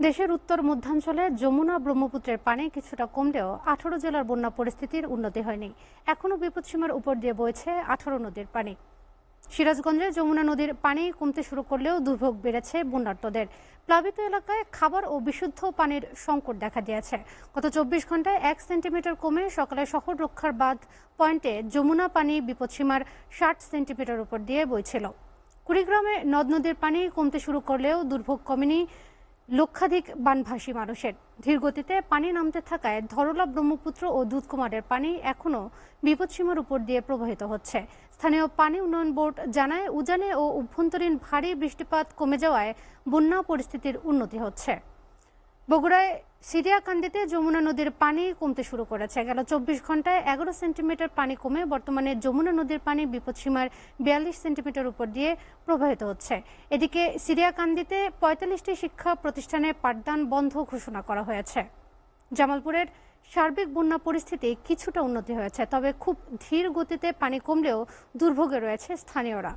দেশের উত্তর মধ্যাঞ্চলে যমুনা ব্রহ্মপুত্রের পানি কিছুটা কমলেও 18 জেলার বন্যা পরিস্থিতির উন্নতি হয়নি। এখনও বিপদসীমার উপর দিয়ে বইছে 18 নদীর পানি। সিরাজগঞ্জে যমুনা নদীর পানি কমতে শুরু করলেও দুর্ভোগ বেড়েছে বন্যার্তদের। প্লাবিত এলাকায় খাবার ও বিশুদ্ধ পানির সংকট দেখা দিয়েছে। গত 24 ঘন্টায় 1 সেন্টিমিটার কমে সকালে শহর রক্ষার বাঁধ পয়েন্টে যমুনা পানি বিপদসীমার 60 সেন্টিমিটার উপর দিয়ে বইছিল। কুড়িগ্রামে নদ নদীর পানি কমতে শুরু করলেও দুর্ভোগ কমেনি লক্ষাধিক বানভাসী মানুষের। ধীরগতিতে পানি নামতে থাকায় ধরলা, ব্রহ্মপুত্র ও দুধকুমারের পানি এখনও বিপদসীমার উপর দিয়ে প্রবাহিত হচ্ছে। স্থানীয় পানি উন্নয়ন বোর্ড জানায়, উজানে ও অভ্যন্তরীণ ভারী বৃষ্টিপাত কমে যাওয়ায় বন্যা পরিস্থিতির উন্নতি হচ্ছে। বগুড়ায় সিরিয়াকান্দিতে যমুনা নদীর পানি কমতে শুরু করেছে। গেল 24 ঘন্টায় 11 সেন্টিমিটার পানি কমে বর্তমানে যমুনা নদীর পানি বিপদসীমার 42 সেন্টিমিটার উপর দিয়ে প্রবাহিত হচ্ছে। এদিকে সিরিয়াকান্দিতে 45টি শিক্ষা প্রতিষ্ঠানে পাঠদান বন্ধ ঘোষণা করা হয়েছে। জামালপুরের সার্বিক বন্যা পরিস্থিতি কিছুটা উন্নতি হয়েছে, তবে খুব ধীর গতিতে পানি কমলেও দুর্ভোগে রয়েছে স্থানীয়রা।